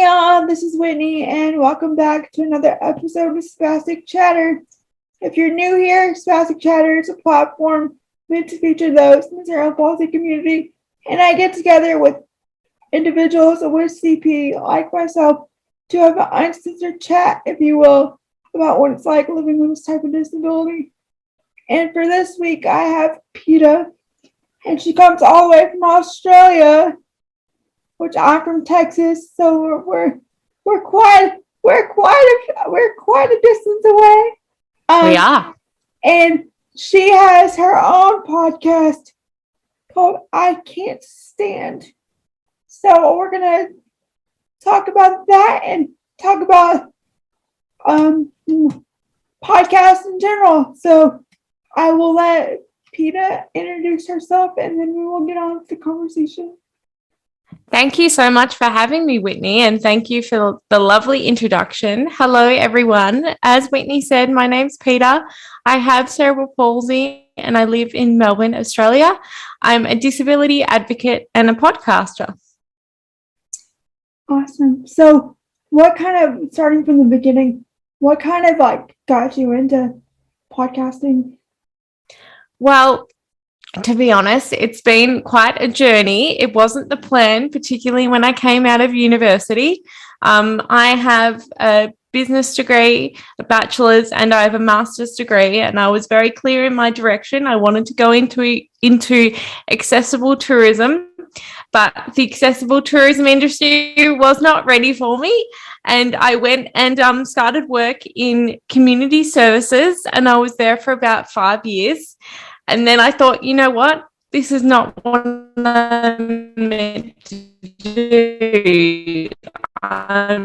y'all, this is Whitney, and welcome back to another episode of Spastic Chatter. If you're new here, Spastic Chatter is a platform meant to feature those in the Cerebral Palsy community, and I get together with individuals with CP like myself to have an uncensored chat, if you will, about what it's like living with this type of disability. And for this week, I have Peta, and she comes all the way from Australia, which I'm from Texas, so we're quite a distance away. We are. And she has her own podcast called I Can't Stand. So we're gonna talk about that and talk about podcasts in general. So I will let Peta introduce herself, and then we will get on with the conversation. Thank you so much for having me, Whitney, and thank you for the lovely introduction. Hello, everyone. As Whitney said, my name's Peta. I have cerebral palsy and I live in Melbourne, Australia. I'm a disability advocate and a podcaster. Awesome. So starting from the beginning, what kind of got you into podcasting? Well, to be honest, it's been quite a journey. It wasn't the plan, particularly when I came out of university. I have a business degree, a bachelor's, and I have a master's degree, and I was very clear in my direction. I wanted to go into accessible tourism, but the accessible tourism industry was not ready for me. And I went and started work in community services, and I was there for about 5 years. And then I thought, you know what? This is not what I'm meant to do. I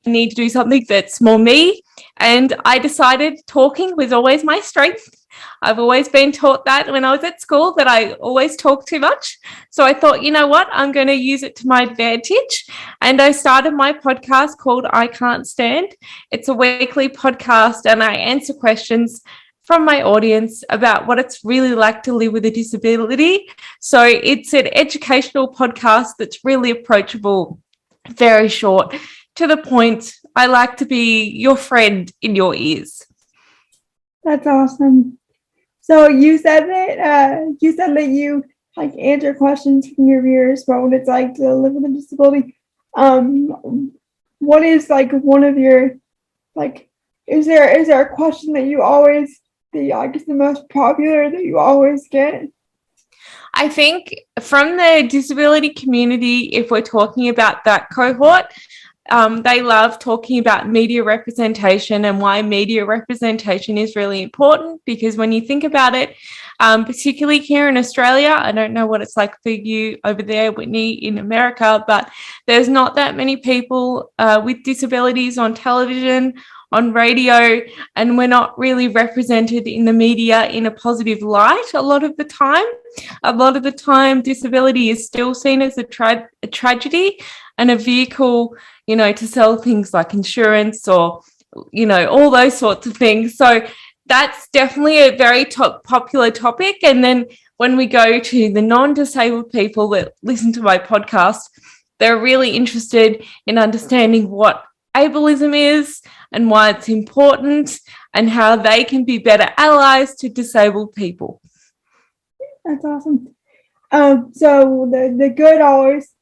need to do something that's more me. And I decided talking was always my strength. I've always been taught that when I was at school, that I always talk too much. So I thought, you know what? I'm going to use it to my advantage. And I started my podcast called I Can't Stand. It's a weekly podcast, and I answer questions from my audience about what it's really like to live with a disability. So it's an educational podcast that's really approachable, very short, to the point. I like to be your friend in your ears. That's awesome. So you said that you answer questions from your viewers about what it's like to live with a disability. What is one of your is there a question that you always the most popular that you always get? I think from the disability community, if we're talking about that cohort, they love talking about media representation and why media representation is really important, because when you think about it, particularly here in Australia, I don't know what it's like for you over there, Whitney, in America, but there's not that many people with disabilities on television, on radio, and we're not really represented in the media in a positive light a lot of the time. A lot of the time, disability is still seen as a tragedy and a vehicle, to sell things like insurance or, all those sorts of things. So that's definitely a very popular topic. And then when we go to the non-disabled people that listen to my podcast, they're really interested in understanding what ableism is and why it's important and how they can be better allies to disabled people. That's awesome. So the good always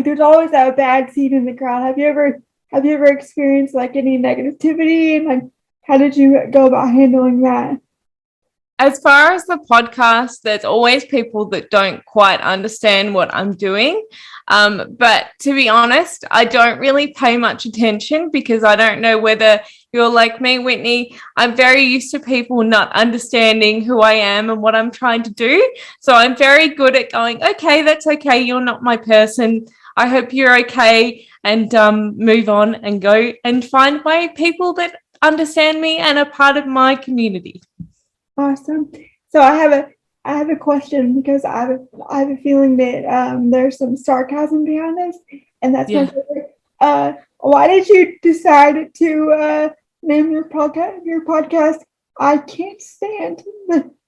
there's always that bad seed in the crowd. Have you ever experienced any negativity, and how did you go about handling that? As far as the podcast, there's always people that don't quite understand what I'm doing. But to be honest, I don't really pay much attention, because I don't know whether you're like me, Whitney. I'm very used to people not understanding who I am and what I'm trying to do. So I'm very good at going, okay, that's okay. You're not my person. I hope you're okay, and move on and go and find my people that understand me and are part of my community. Awesome. So I have a question, because I have a feeling that there's some sarcasm behind this, and that's my favorite. Why did you decide to name your podcast I can't stand.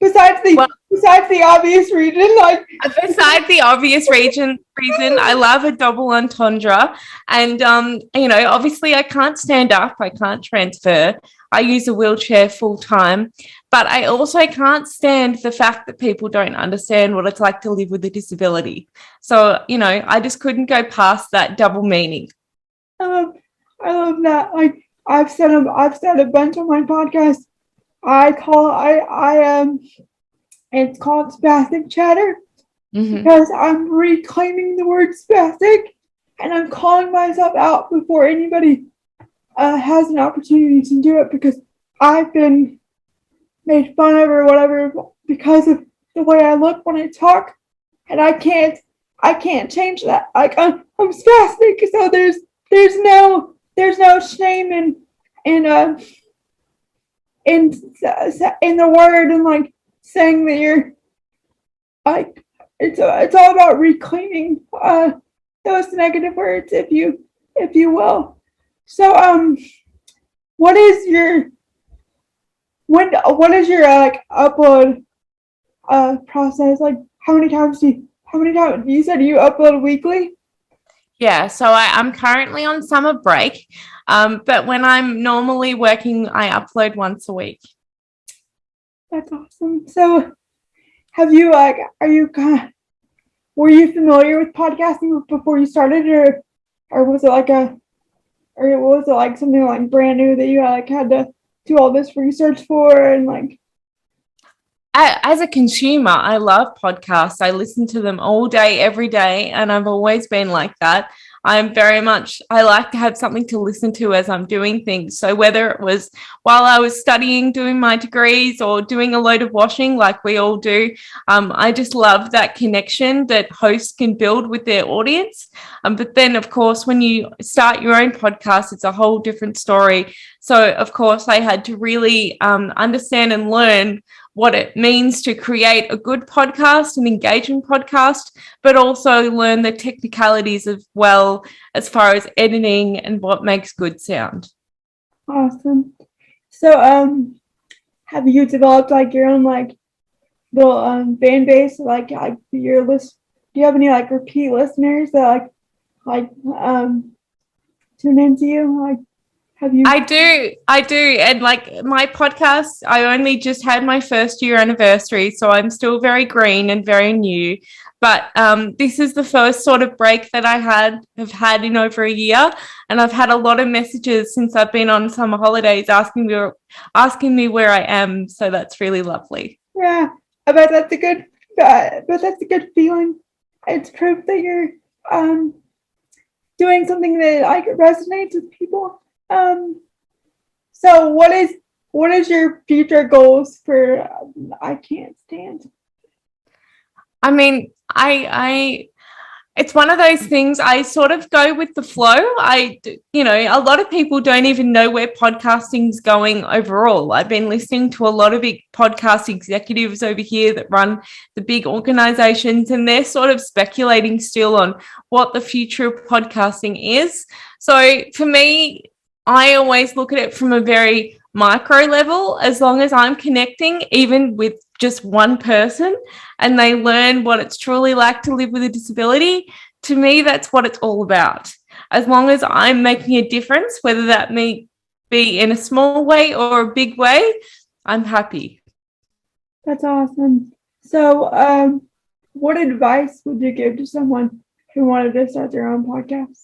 Besides Well, the obvious reason, like besides the obvious reason, I love a double entendre. And obviously I can't stand up, I can't transfer. I use a wheelchair full time, but I also can't stand the fact that people don't understand what it's like to live with a disability. So, I just couldn't go past that double meaning. I love that. Like I've said a bunch on my podcast. It's called Spastic Chatter because I'm reclaiming the word spastic and I'm calling myself out before anybody has an opportunity to do it because I've been made fun of or whatever because of the way I look when I talk, and I can't change that. Like I'm spastic, so there's no shame in the word and like saying that you're like it's all about reclaiming those negative words if you will. So what is your what is your like upload process? Like how many times you said you upload weekly? Yeah, so I'm currently on summer break, but when I'm normally working, I upload once a week. That's awesome. So have you like were you familiar with podcasting before you started, or was it like something like brand new that you like had to do all this research for and like? As a consumer, I love podcasts. I listen to them all day, every day, and I've always been like that. I like to have something to listen to as I'm doing things. So whether it was while I was studying, doing my degrees, or doing a load of washing like we all do, I just love that connection that hosts can build with their audience. But then, of course, when you start your own podcast, it's a whole different story. So, of course, I had to really understand and learn what it means to create a good podcast, an engaging podcast, but also learn the technicalities as well as far as editing and what makes good sound. Awesome. So have you developed like your own like little fan base, like your list? Do you have any like repeat listeners that like tune into you? Like have you? I do. And like my podcast, I only just had my first year anniversary, so I'm still very green and very new. But this is the first sort of break that have had in over a year, and I've had a lot of messages since I've been on summer holidays asking me where I am. So that's really lovely. Yeah, I bet that's a good. But that's a good feeling. It's proof that you're doing something that like resonates with people. So what is your future goals for I can't stand? I mean, I it's one of those things. I sort of go with the flow. A lot of people don't even know where podcasting's going overall. I've been listening to a lot of big podcast executives over here that run the big organizations, and they're sort of speculating still on what the future of podcasting is. So for me, I always look at it from a very micro level. As long as I'm connecting, even with just one person, and they learn what it's truly like to live with a disability, to me, that's what it's all about. As long as I'm making a difference, whether that may be in a small way or a big way, I'm happy. That's awesome. So, what advice would you give to someone who wanted to start their own podcast?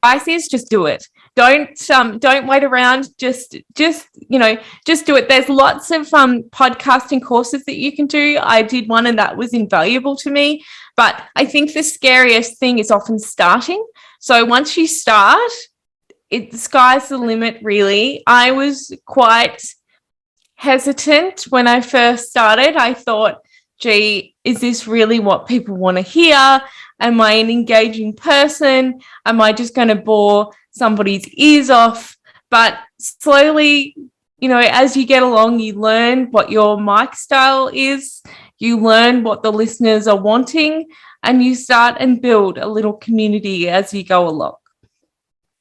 Advice is just do it. Don't wait around. Just do it. There's lots of podcasting courses that you can do. I did one and that was invaluable to me. But I think the scariest thing is often starting. So once you start, the sky's the limit, really. I was quite hesitant when I first started. I thought, gee, is this really what people want to hear? Am I an engaging person? Am I just going to bore somebody's ears off? But slowly, as you get along, you learn what your mic style is, you learn what the listeners are wanting, and you start and build a little community as you go along.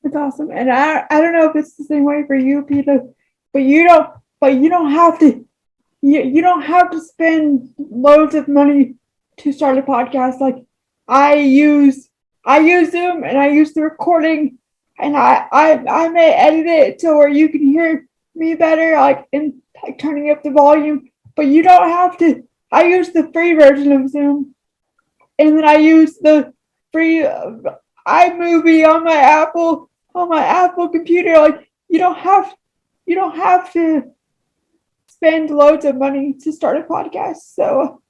It's awesome. And I don't know if it's the same way for you, Peter, but you don't have to you don't have to spend loads of money to start a podcast. Like I use Zoom and I use the recording and I may edit it to where you can hear me better, like in like turning up the volume. But you don't have to. I use the free version of Zoom, and then I use the free iMovie on my Apple computer. Like you don't have to spend loads of money to start a podcast. So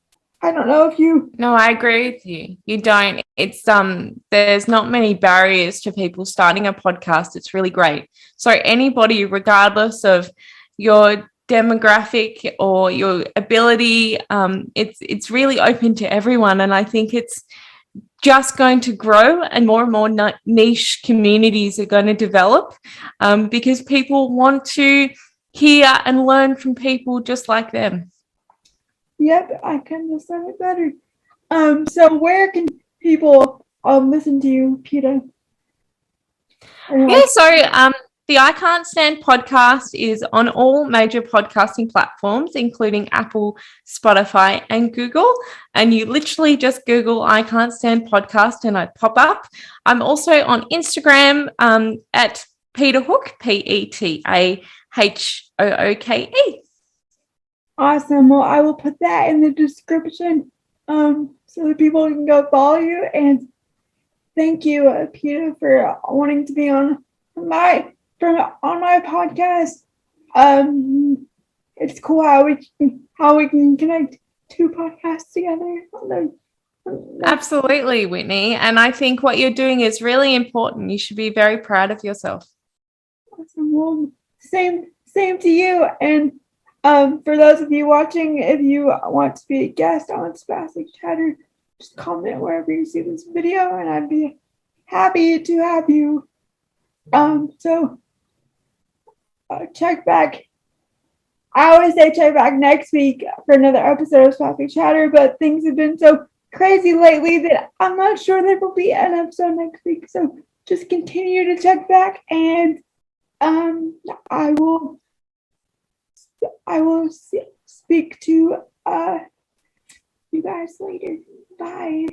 I don't know if you. No, I agree with you. You don't. It's there's not many barriers to people starting a podcast. It's really great. So anybody, regardless of your demographic or your ability, it's really open to everyone. And I think it's just going to grow, and more niche communities are going to develop, because people want to hear and learn from people just like them. Yep, I couldn't have said it better. So where can people listen to you, Peta? Yeah, so the I Can't Stand podcast is on all major podcasting platforms, including Apple, Spotify, and Google. And you literally just Google I Can't Stand podcast and I pop up. I'm also on Instagram at Peter Hooke, PetaHooke. Awesome. Well, I will put that in the description so that people can go follow you. And thank you, Peta, for wanting to be on my podcast. It's cool how we can connect two podcasts together. Absolutely, Whitney. And I think what you're doing is really important. You should be very proud of yourself. Awesome. Well, same to you. And for those of you watching, if you want to be a guest on Spastic Chatter, just comment wherever you see this video, and I'd be happy to have you. So check back. I always say check back next week for another episode of Spastic Chatter, but things have been so crazy lately that I'm not sure there will be an episode next week. So just continue to check back, and I will speak to you guys later. Bye.